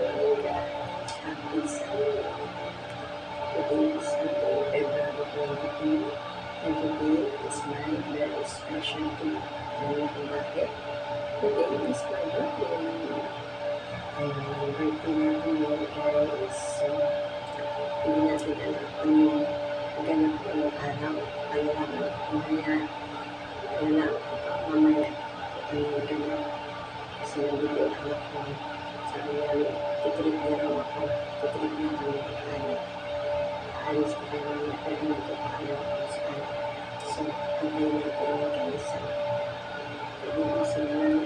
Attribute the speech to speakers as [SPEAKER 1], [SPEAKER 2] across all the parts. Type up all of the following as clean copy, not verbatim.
[SPEAKER 1] Happy Sunday. Today is Sunday, February 23, and today is my very special day. Alam niyo bakit? Today is my birthday. Ayun, ang birthday natin yun guys. Hindi natin alam kung yung ganap ko yung araw. Kaya mamaya ang ganap. Kasi nandito yung anak ko. Sabi niya, titreat niya raw ako. Titreat niya kami. Aalis ko kayo niya. Pero hindi ko pa alam kung saan. So, antayin natin yung guys. Pag-ibig lang.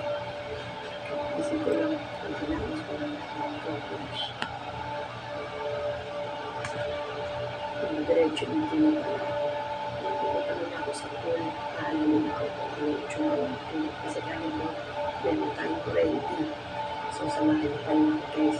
[SPEAKER 1] Isip ko lang. Ang tinapos ko lang mag-flash. Diretso dito na pala. Pupunta muna ako sa pool. Paalamin ako kung ano yung tsura ng pool. Kasi kami mo, meron tayong kurente. So, samahin pa rin ako guys.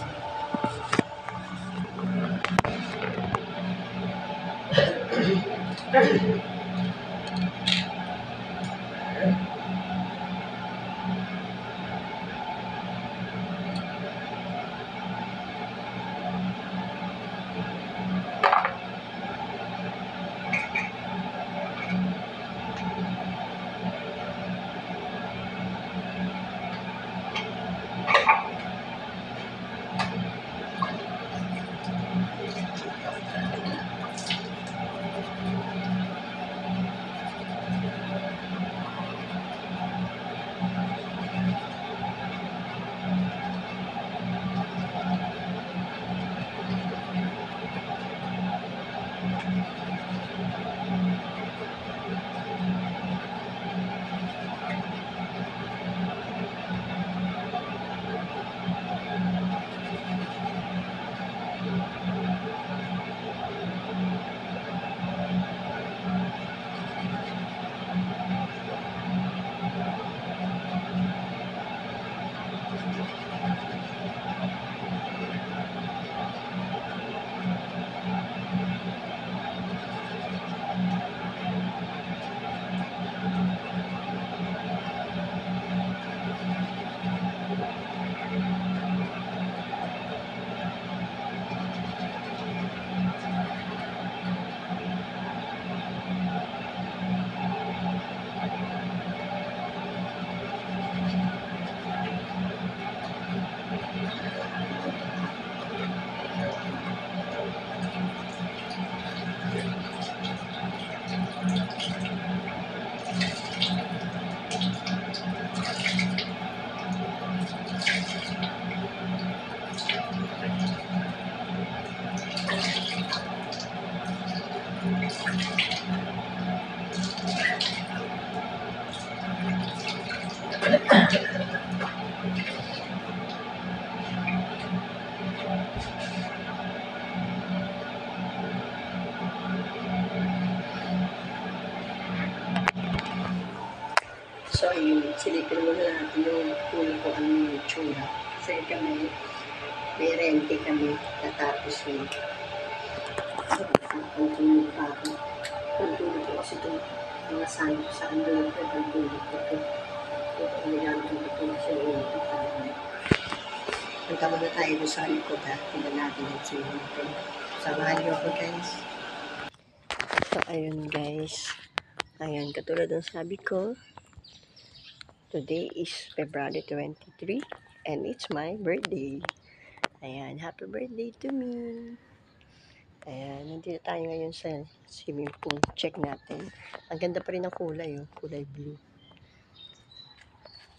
[SPEAKER 1] So, yun, silipin mo na natin yung pool ko ano yung tsura. Kasi kami, may rente kami, natapos yun. So, pagtulog pa ako. Pagtulog ko kasi itong mga santo sa andulog ko, pagtulog ko ito. Ito ang nilalagay ko sa iyo. Punta muna tayo doon sa likod ha. Tingnan natin yung swimming pool. Samahan niyo ako guys. So, ayun guys. Ayan, katulad ng sabi ko, today is February 23 and it's my birthday. Ayan, happy birthday to me. Ayan, nandito tayo ngayon sa swimming pool. Check natin. Ang ganda pa rin ng kulay, oh, kulay blue.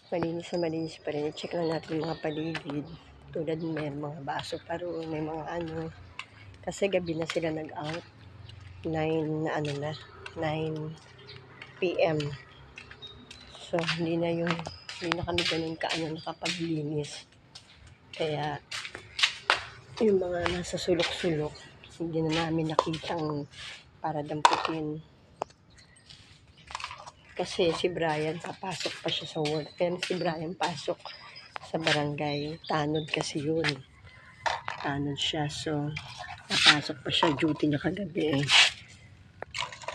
[SPEAKER 1] Malinis na malinis pa rin. Check lang natin yung mga paligid. Tulad may mga baso pa rin, may mga ano. Kasi gabi na sila nag-out. 9 p.m. So, hindi na kami ganun nakapaglinis. Kaya, yung mga nasa sulok-sulok, hindi na namin nakitang para damputin. Kasi si Brian, papasok pa siya sa work. Kaya si Brian pasok sa barangay. Tanod kasi yun. Tanod siya. So, napasok pa siya. Duty niya kagabi eh.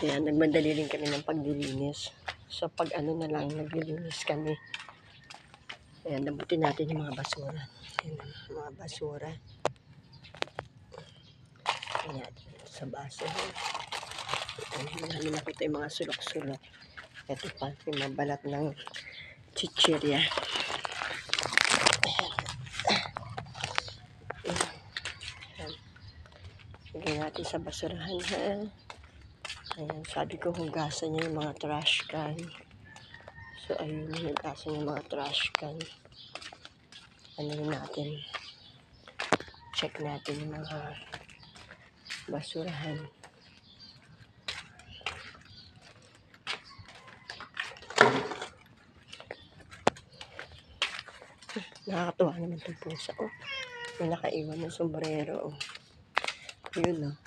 [SPEAKER 1] Kaya nagmadali rin kami ng paglilinis. So, pag ano na lang, naglilinis kami. Ayan, damputin natin yung mga basura. Ayan, mga basura. Ayan, sa baso. Marami nakita yung mga sulok-sulok. Ito pa, yung mga balat ng chichirya. Ayan. Lagyan natin sa basurahan, ha? Ayan, sabi ko hugasan niya yung mga trash can. So, ayun, hugasan yung mga trash can. Ano natin? Check natin yung mga basurahan. Nakakatuwa naman itong pusa. Oh, may nakaiwan ng sombrero. Oh. Yun, oh.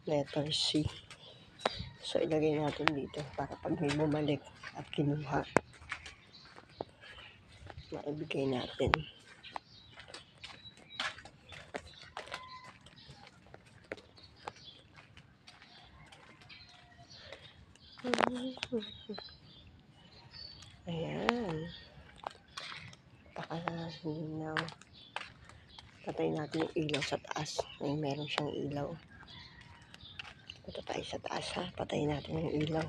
[SPEAKER 1] Letter C. So, ilagay natin dito para pag may bumalik at kinuha, maibigay natin. Ayan. Pakalinaw. Patay natin yung ilaw sa taas. Ay, meron siyang ilaw. Punta tayo sa taas, ha. Patay natin yung ilaw.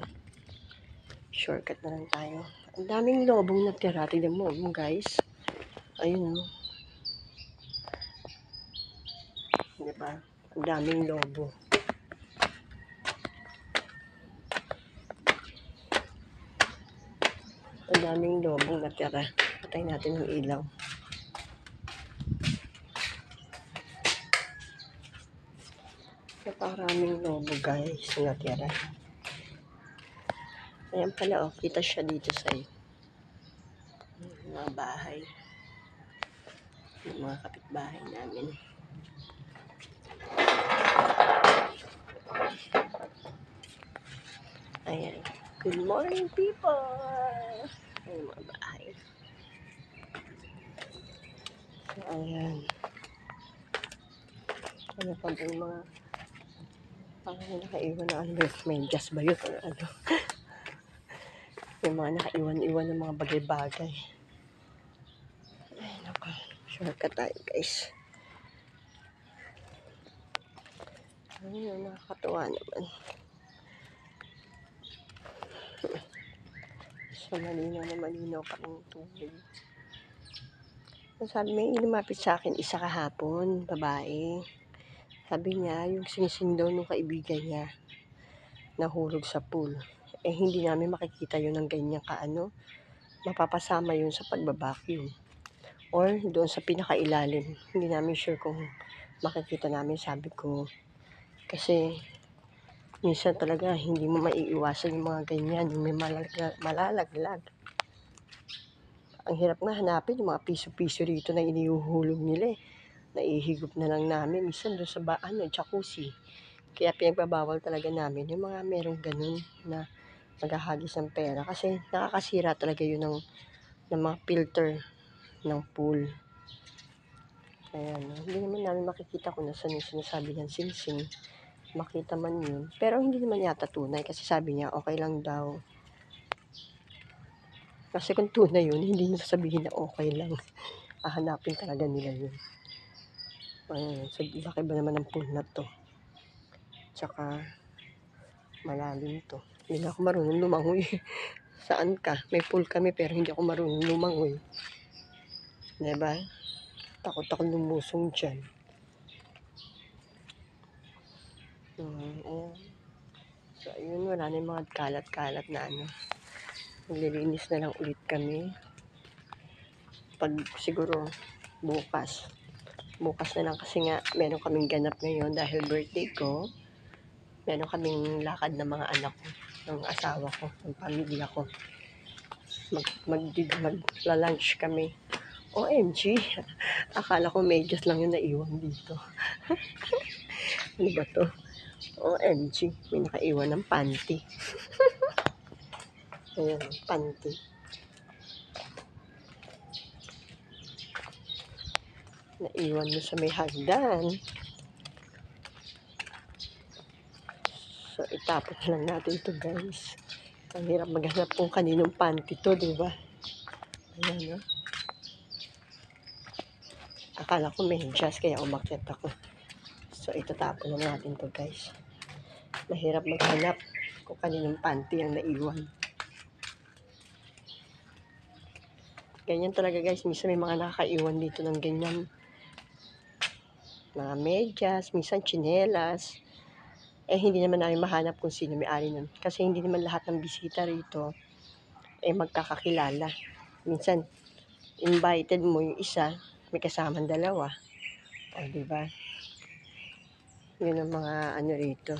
[SPEAKER 1] Shortcut na lang tayo. Ang daming lobong natira. Tignan mo, guys. Ayun, oh. Diba? Ang daming lobo. Ang daming lobong natira. Patay natin yung ilaw. Napakaraming lobo, guys, natira. Ayan pala, oh. Kita siya dito sa mga bahay. Yung mga kapitbahay namin. Ayan. Good morning, people! Ayan, mga bahay. So, ayan. Ano pa ba yung mga parang nakaiwan na ano, medyas ba yun? Or ano? Yung mga nakaiwan-iwan ng mga bagay-bagay. Ayan ako. Shortcut tayo, guys. Ayun, nakakatuwa naman. So, malinaw pa ng tubig. Sabi, may lumapit sa akin isa kahapon, babae. Sabi niya, yung singsing daw nung kaibigan niya, nahulog sa pool. Eh, hindi namin makikita yun ng ganyan kaano. Mapapasama yun sa pagbabacuum. Or doon sa pinakailalim. Hindi namin sure kung makikita namin, sabi ko. Kasi, minsan talaga, hindi mo maiiwasan yung mga ganyan, yung may malalaglag. Ang hirap nga hanapin yung mga piso-piso rito na inihuhulog nila eh. Naihigop na lang namin. Minsan doon sa jacuzzi. Kaya pinagbabawal talaga namin yung mga merong ganun na naghahagis ng pera. Kasi nakakasira talaga yun ng mga filter ng pool. Kaya hindi naman namin makikita kung nasan yung sinasabi ng singsing. Makita man yun. Pero hindi naman yata tunay kasi sabi niya okay lang daw. Kasi kung tunay yun, hindi nila sabihin na okay lang. Hahanapin talaga nila yun. Ayun, so laki ba naman ng pool na to? Tsaka malalim to. Hindi ako marunong lumangoy. Saan ka? May pool kami pero hindi ako marunong lumangoy. Diba? Takot ako lumusong dyan. Ayan. So, ayun, wala na yung mga kalat-kalat na ano. Maglilinis na lang ulit kami. Pag siguro bukas. Bukas na lang kasi nga meron kaming ganap ngayon dahil birthday ko. Meron kaming lakad ng mga anak ko, ng asawa ko, ng pamilya ko. Magla-lunch kami. OMG, akala ko medyas lang yung naiwan dito. Ano ba to? OMG, may nakaiwan ng panty. Ayan, panty. Naiwan mo sa may hagdan. So, itapon lang natin ito, guys. Ang hirap maghanap kung kaninong panty to, di ba? Ayan, no? Akala ko may medyas, kaya umakyat ako. So, itatapon na natin to, guys. Mahirap maghanap kung kaninong panty ang naiwan. Ganyan talaga, guys. Minsan may mga nakakaiwan dito ng ganyan. Mga medyas, minsan tsinelas. Eh, hindi naman namin mahanap kung sino may-ari nun. Kasi hindi naman lahat ng bisita rito magkakakilala. Minsan, invited mo yung isa, may kasamang dalawa. O, diba? Yun ang mga ano rito.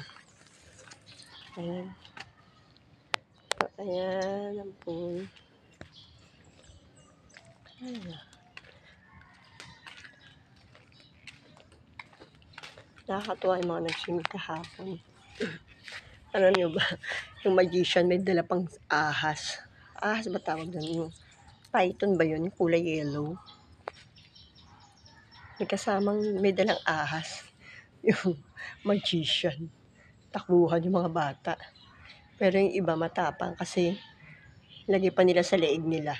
[SPEAKER 1] Ayan. So, ayan ang pool. Ayan. Nakakatuwa yung mga nag-swimming kahapon. Alam nyo ba, yung magician may dala pang ahas. Ahas ba tawag doon? Yung python ba yun? Yung kulay yellow. May kasamang may dalang ahas. Yung magician. Takbuhan yung mga bata. Pero yung iba matapang kasi lagay pa nila sa leeg nila.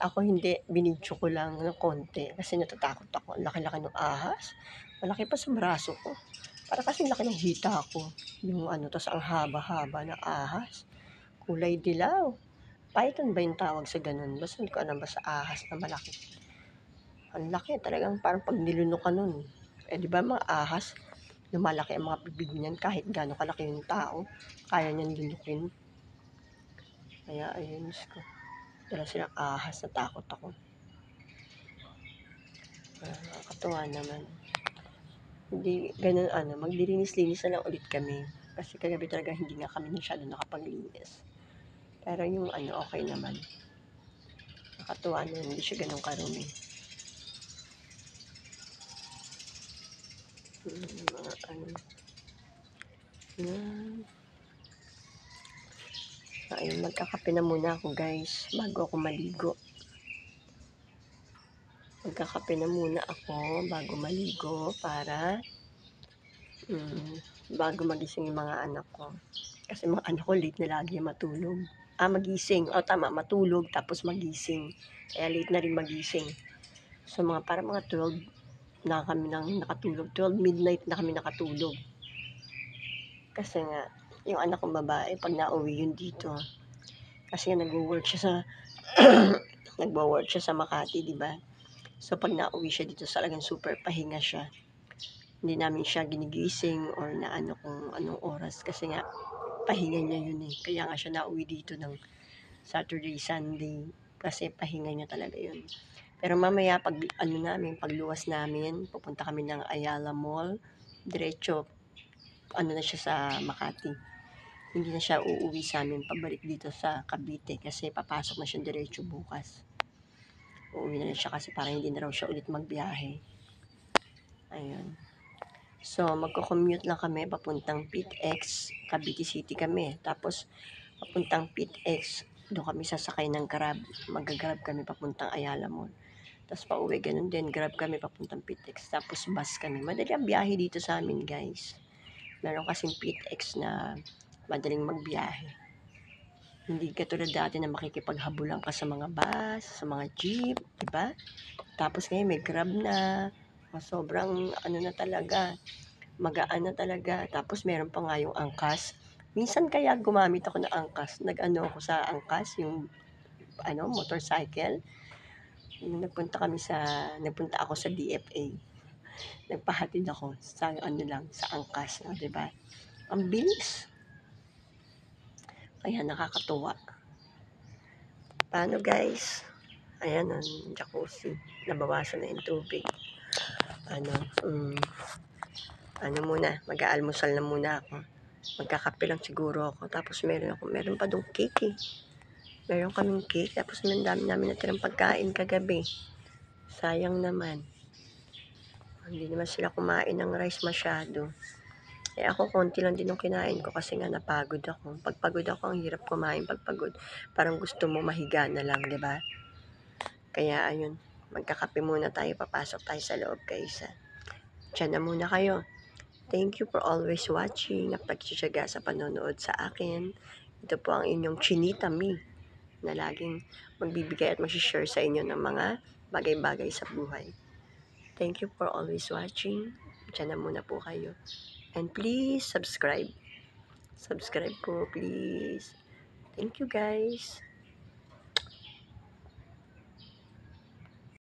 [SPEAKER 1] Ako hindi, binidyo ko lang ng konti kasi natatakot ako. Ang laki-laki ng ahas. Malaki pa sa braso ko. Para kasi laki ng hita ko. Yung ano, tas ang haba-haba na ahas. Kulay dilaw. Python ba yung tawag sa ganun? Basta hindi ko alam, basta ahas na malaki. Ang laki talagang parang pag nilunok ka nun. Eh di ba mga ahas, lumalaki ang mga bibig niyan kahit gaano kalaki yung tao. Kaya niyan lunukin. Kaya ayun, ko. Dala silang ahas, natakot ako. Nakakatuwa naman. Hindi, ganun ano, maglilinis-linis na lang ulit kami. Kasi kagabi talaga hindi nga kami masyado nakapaglinis. Pero yung ano, okay naman. Nakatuwa na hindi siya ganun karumi. Mga ano. Yan. Ayun, magkakape na muna ako guys, bago ako maligo. Magkakape na muna ako bago maligo para bago magising yung mga anak ko. Kasi mga anak ko late na lagi matulog. Magising. Tama, matulog tapos magising. Kaya late na rin magising. So para mga 12 na kami nang nakatulog. 12 midnight na kami nakatulog. Kasi nga, yung anak kong babae, pag nauwi yun dito, kasi nagwo-work siya sa nagwo-work siya sa Makati, di ba? So pag nauwi siya dito, talagang super pahinga siya. Hindi namin siya ginigising or na ano kung anong oras kasi nga pahinga niya yun eh. Kaya nga siya nauwi dito ng Saturday, Sunday kasi pahinga niya talaga yun. Pero mamaya pag pagluwas namin, pupunta kami ng Ayala Mall, diretso ano na siya sa Makati. Hindi na siya uuwi sa amin pabalik dito sa Cavite kasi papasok na siya diretso bukas. Uuwi na siya kasi para hindi na raw siya ulit magbiyahe. Ayun. So, magko-commute lang kami papuntang PITX, Cavite City kami. Tapos, papuntang PITX, doon kami sasakay ng Grab. Mag-Grab kami papuntang Ayala Mall. Tapos pauwi, ganun din. Grab kami papuntang PITX. Tapos bus kami. Madali ang biyahe dito sa amin, guys. Meron kasing PITX na madaling magbiyahe. Hindi katulad dati na makikipaghabulan ka sa mga bus, sa mga jeep, diba? Tapos ngayon may Grab na. Sobrang ano na talaga. Magaan na talaga. Tapos meron pa nga yung angkas. Minsan kaya gumamit ako ng angkas. Nag-ano ako sa angkas, yung motorcycle. Nagpunta ako sa DFA. Nagpahatid ako sa sa angkas, no, 'di ba? Ang bilis. Kaya nakakatuwa. Paano guys? Ayan ang jacuzzi. Nabawasan na yung tubig. Muna, mag-aalmusal na muna ako. Magkakape lang siguro ako. Tapos meron pa dong cake eh. Meron kaming cake. Tapos ang dami namin natirang pagkain kagabi. Sayang naman. Hindi naman sila kumain ng rice masyado. Ako, konti lang din yung kinain ko kasi nga napagod ako. Pag pagod ako, ang hirap kumain pag pagod. Parang gusto mo mahiga na lang, di ba? Kaya ayun, magkakape muna tayo. Papasok tayo sa loob guys. Diyan na muna kayo. Thank you for always watching at pagtsitsaga sa panonood sa akin. Ito po ang inyong Chinita Mi na laging magbibigay at mag-share sa inyo ng mga bagay-bagay sa buhay. Thank you for always watching. Diyan na muna po kayo. And please subscribe. Subscribe po, please. Thank you guys.